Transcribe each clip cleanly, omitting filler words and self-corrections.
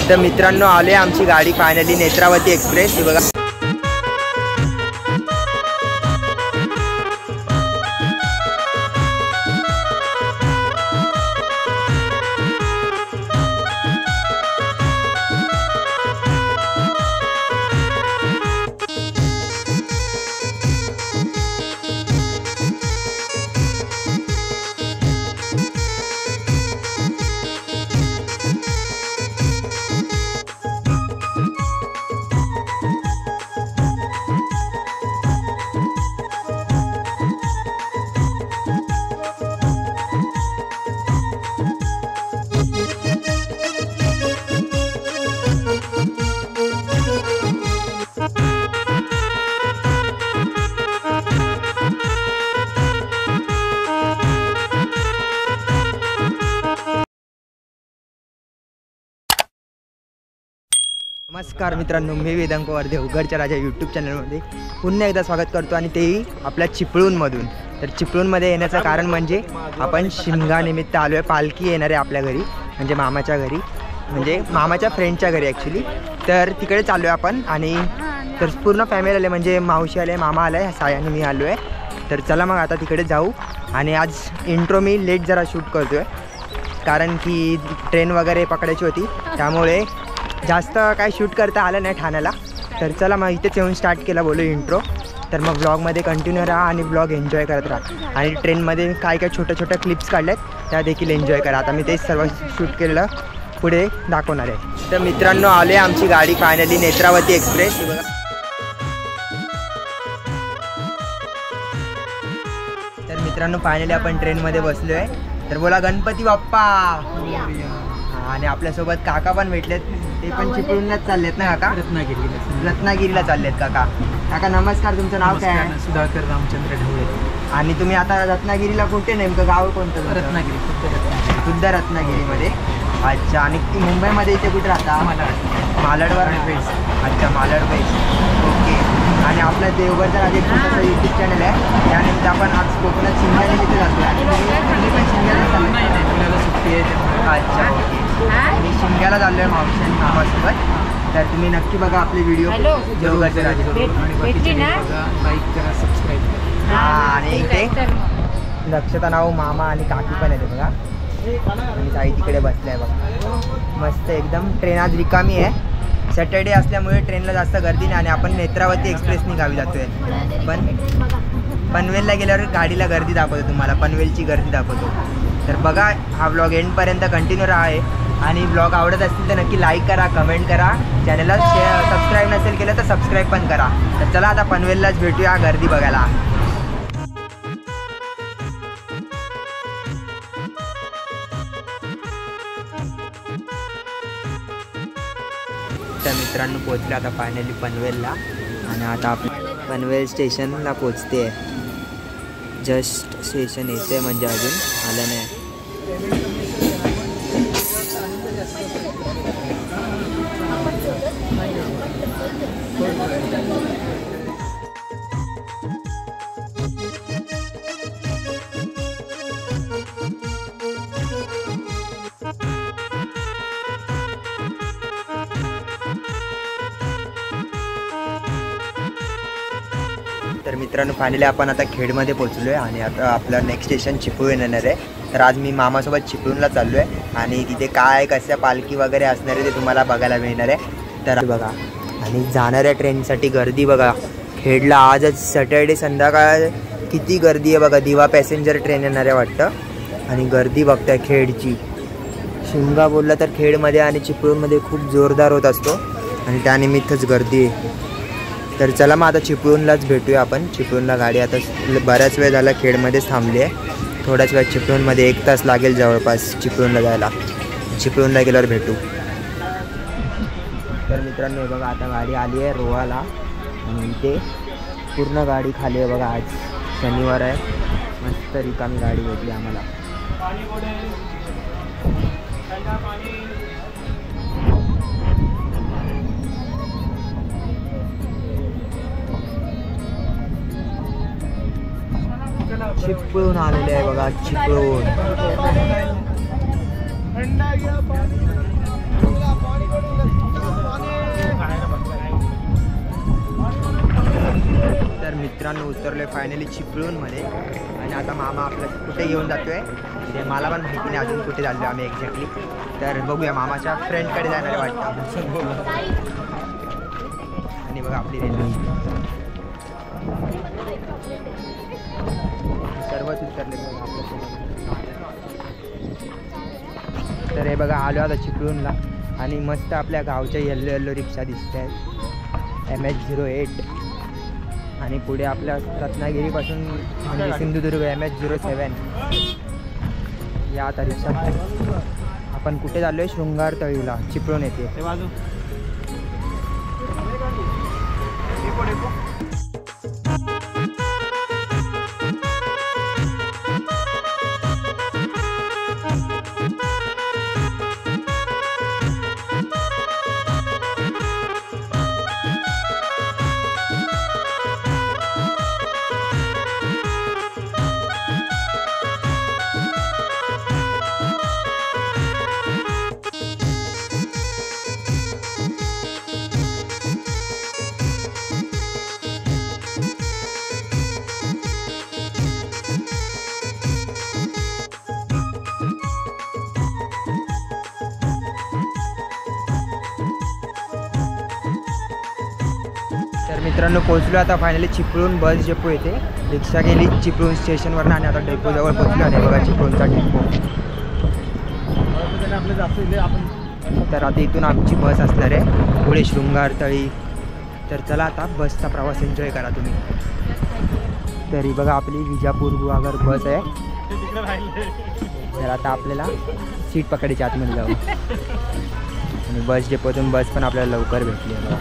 तर मित्रांनो आले आमची गाडी फायनली नेत्रावती एक्सप्रेस. बघा नमस्कार मित्रांनो, मी वेदांक वर्धे उघडच्या राजा यूट्यूब चॅनलमध्ये पुन्हा एकदा स्वागत करतो आणि तेही आपल्या चिपळूणमधून. तर चिपळूणमध्ये येण्याचं कारण म्हणजे आपण शिमगानिमित्त आलो आहे. पालखी येणार आहे आपल्या घरी, म्हणजे मामाच्या घरी, म्हणजे मामाच्या फ्रेंडच्या घरी ॲक्च्युली. तर तिकडे चाललो आहे आपण आणि तर पूर्ण फॅमिली आले, म्हणजे मावशी आले, मामा आला आहे, साई आणि मी आलो आहे. तर चला मग आता तिकडे जाऊ. आणि आज इंट्रो मी लेट जरा शूट करतो आहे कारण की ट्रेन वगैरे पकडायची होती, त्यामुळे जास्त काय शूट करता आलं नाही ठाण्याला. तर चला मग इथेच येऊन स्टार्ट केला बोलू इंट्रो. तर मग ब्लॉगमध्ये कंटिन्यू राहा आणि ब्लॉग एन्जॉय करत राहा. आणि ट्रेनमध्ये काय काय छोट्या छोट्या क्लिप्स काढल्यात त्या देखील एन्जॉय करा. आता मी तेच सर्व शूट केलेलं पुढे दाखवणार आहे. तर मित्रांनो आले आमची गाडी फायनली नेत्रावती एक्सप्रेस. बघा तर मित्रांनो फायनली आपण ट्रेनमध्ये बसलो आहे. तर बोला गणपती बाप्पा. आणि आपल्यासोबत काका पण भेटलेत, ते पण चिपळूणलाच चाललेत ना काका? रत्नागिरीला चाललेत काका. काका नमस्कार, तुमचं नाव काय आहे? सुधाकर रामचंद्र ढवळे. आणि तुम्ही आता रत्नागिरीला कुठे, नेमकं गाव कोणतं? रत्नागिरी, खुद्द रत्नागिरीमध्ये. अच्छा. आणि मुंबईमध्ये इथे कुठे राहता? मालडवर. अच्छा, मालड बेस. ओके. आणि आपलं देवगडचा राजा एक छोटासा यूट्यूब चॅनल आहे, त्यानिमित्त आपण आज कोकणात शिमग्याला तिथे जातो आहे. आणि तुम्ही पण शिमग्याला चाललो? सुट्टी आहे. अच्छा, ओके. मी शिमग्याला चाललो आहे मावशी आणि मामासोबत. तर तुम्ही नक्की बघा आपले व्हिडिओ देवगडचे राजा. लाईक करा, सबस्क्राईब करा. हां. आणि इथे नक्षता नाव मामा आणि काकी पण येते बघा. आणि ताई तिकडे बसले आहे बघा, मस्त एकदम. ट्रेन आज रिकामी आहे, सॅटर्डे असल्यामुळे ट्रेनला जास्त गर्दी नाही. आणि आपण नेत्रावती एक्सप्रेसनी गावी जातो आहे. पण पनवेलला गेल्यावर गाडीला गर्दी दाखवतो तुम्हाला, पनवेलची गर्दी दाखवतो. तर बघा हा ब्लॉग एंडपर्यंत कंटिन्यू आहे. आणि ब्लॉग आवडत असतील तर नक्की लाईक करा, कमेंट करा, चॅनलला सबस्क्राईब नसेल केलं तर सबस्क्राईब पण करा. तर चला आता पनवेललाच भेटूया गर्दी बघायला. तर मित्रांनो पोचले आता फायनली पनवेलला. आणि आता आपण पनवेल स्टेशनला पोचते. जस्ट स्टेशन येते, म्हणजे अजून आलं नाही. तर मित्रांनो फायनली आपण आता खेडमध्ये पोचलो आहे आणि आता आपलं नेक्स्ट स्टेशन चिपळूण येणार आहे. तर आज मी मामासोबत चिपळूणला चाललो आहे आणि तिथे काय कसं पालखी वगैरे असणार आहे ते तुम्हाला बघायला मिळणार आहे. तर बघा, आणि जाणाऱ्या ट्रेनसाठी गर्दी बघा. खेडला आजच सॅटर्डे संध्याकाळ किती गर्दी आहे बघा. दिवा पॅसेंजर ट्रेन येणार आहे वाटतं. आणि गर्दी बघताय खेडची. शिमगा बोलला तर खेडमध्ये आणि चिपळूणमध्ये खूप जोरदार होत असतो आणि त्यानिमित्तच गर्दी आहे. तर चला मग आता चिपळूणलाच भेटूया आपण. चिपळूणला गाडी आता बऱ्याच वेळ झाला खेडमध्येच थांबली आहे. थोड्याच वेळ चिपळूणमध्ये 1 तास लागेल जवळपास चिपळूणला जायला. चिपळूणला गेल्यावर भेटू. तर मित्रांनो हे बघा आता गाडी आली आहे रोहाला आणि इथे पूर्ण गाडी खाली आहे बघा. आज शनिवार आहे, मस्त रिकामी गाडी भेटली आम्हाला. चिपळूण आलेले आहे बघा, चिपळूण. मित्रांनो उतरलोय फायनली चिपळूणमध्ये आणि आता मामा आपलं कुठे घेऊन जातोय ते मला पण माहिती नाही अजून कुठे चाललो आम्ही एक्झॅक्टली. तर बघूया मामाच्या फ्रेंडकडे जाणार वाटतं. आणि बघा आपली रेल्वे सर्वच उतरले आपल्यासोबत. तर हे बघा आलो आता चिपळूणला आणि मस्त आपल्या गावच्या येल्लो येल्लो रिक्षा दिसत आहेत MH08 आणि पुढे आपल्या रत्नागिरीपासून म्हणजे सिंधुदुर्ग MH07 या आता रिक्षा. आपण कुठे चाललो आहे शृंगार तळीला चिपळूण येते. तर मित्रांनो पोहोचलो आता फायनली चिपळूण बस डेपो येते. रिक्षा गेली चिपळूण स्टेशनवरून आणि आता डेपोजवळ पोहोचलो आणि बघा चिपळूणचा डेपो. तर आता इथून आमची बस असणार आहे पुढे शृंगार तळी. तर चला आता बसचा प्रवास एन्जॉय करा तुम्ही. तरी बघा आपली विजापूर गुहागर बस आहे. तर आता आपल्याला सीट पकडायची आतमध्ये जाऊ आणि बस डेपोतून बस पण आपल्याला लवकर भेटली आहे बघा.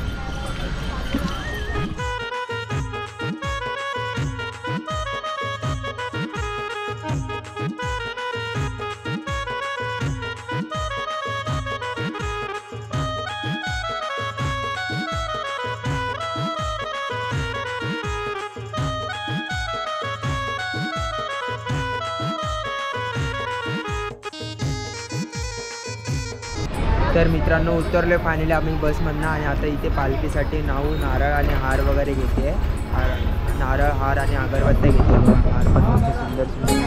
तर मित्रांनो उतरलो फायनली आम्ही बसमधनं आणि आता इथे पालखीसाठी नाऊ नारळ आणि हार वगैरे घेते. नारळ हार आणि अगरबत्त्या घेते. हार पण खूप सुंदर सुंदर.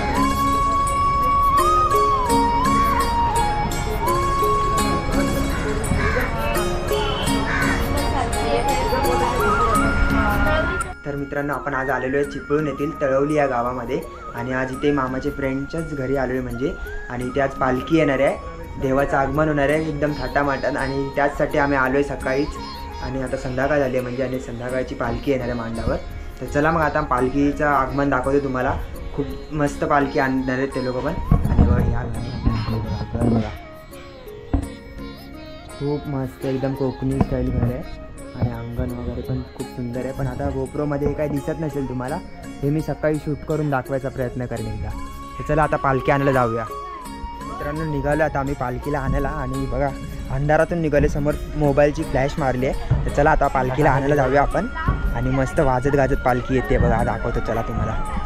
तर मित्रांनो आपण आज आलेलो आहे चिपळूण येथील तळवली या गावामध्ये आणि आज इथे मामाचे फ्रेंडच्याच घरी आलो आहे म्हणजे. आणि इथे आज पालखी येणार आहे. देवाचं आगमन होणार आहे एकदम थाटामाटात आणि त्याचसाठी आम्ही आलो आहे सकाळीच. आणि आता संध्याकाळ झाली आहे म्हणजे आणि संध्याकाळची पालखी येणार आहे मांडावर. तर चला मग आता पालखीचं आगमन दाखवतो तुम्हाला. खूप मस्त पालखी आणणार आहेत ते लोक पण. आणि बघा या बघा खूप मस्त एकदम कोकणी स्टाईल घर आहे आणि अंगण वगैरे पण खूप सुंदर आहे. पण आता गोप्रोमध्ये काही दिसत नसेल तुम्हाला. हे मी सकाळी शूट करून दाखवायचा प्रयत्न करेन एकदा. तर चला आता पालखी आणायला जाऊया. मित्रांनो निघालो आता आम्ही पालखीला आणायला आणि बघा अंधारातून निघाले. समोर मोबाईलची फ्लॅश मारली आहे. तर चला आता पालखीला आणायला जाऊया आपण आणि मस्त वाजत गाजत पालखी येते बघा. दाखवतो चला तुम्हाला.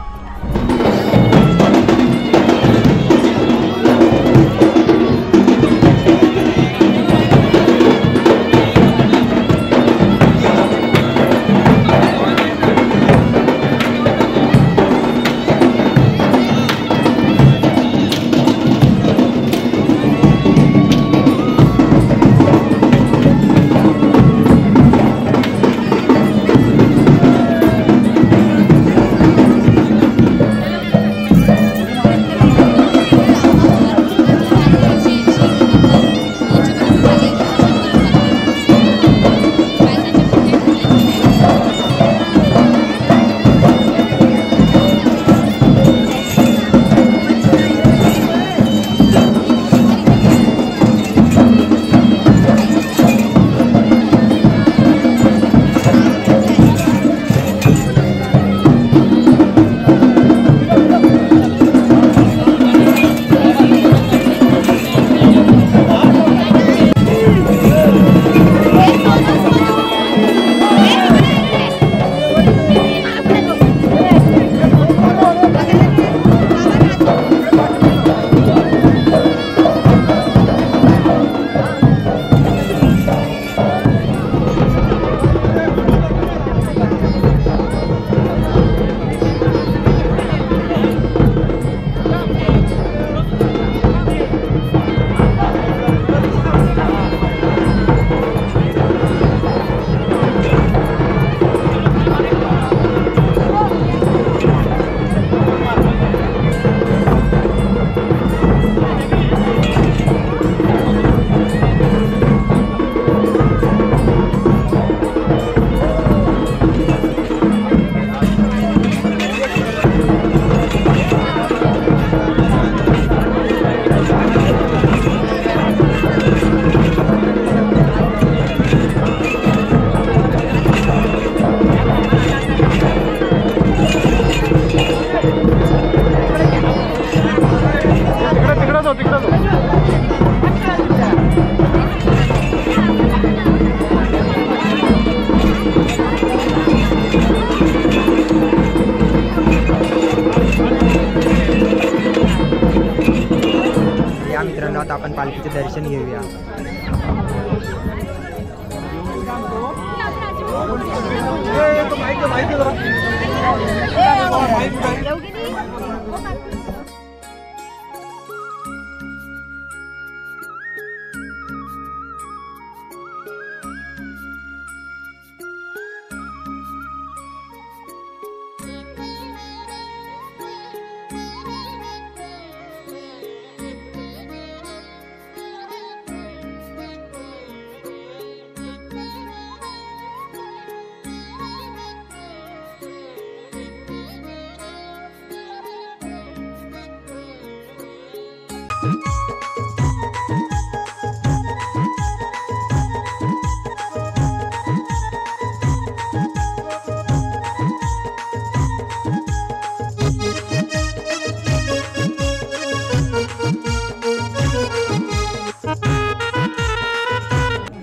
दर्शन घेऊया.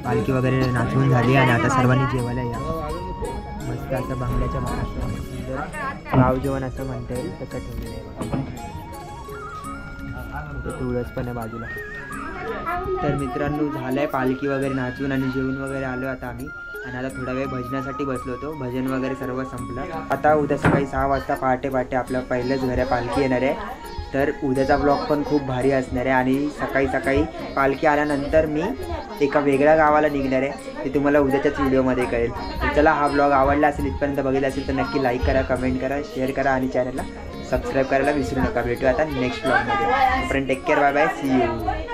पालखी वगैरे नाचवून झाली आणि आता सर्वांनी जेवायला या. मस्त असं बांगड्याच्या भागाचं गाव जेवण असं म्हणता येईल तसं ठेवलेलं आहे. तुळस पण आहे बाजूला. तर मित्रांनो झालं आहे पालखी वगैरे नाचून आणि जेवून वगैरे आलो आता आम्ही. आणि आता थोडा वेळ भजनासाठी बसलो होतो. भजन वगैरे सर्व संपलं. आता उद्या सकाळी 6 वाजता पहाटे आपलं पहिलंच घर आहे पालखी येणार आहे. तर उद्याचा ब्लॉग पण खूप भारी असणार आहे. आणि सकाळी पालखी आल्यानंतर मी एका वेगळ्या गावाला निघणार आहे. ते तुम्हाला उद्याच्याच व्हिडिओमध्ये कळेल. तर चला, हा ब्लॉग आवडला असेल, इथपर्यंत बघितला असेल तर नक्की लाईक करा, कमेंट करा, शेअर करा आणि चॅनलला सबस्क्राईब करायला विसरू नका. भेटू आता नेक्स्ट ब्लॉगमध्ये. Friend take care, bye bye, see you.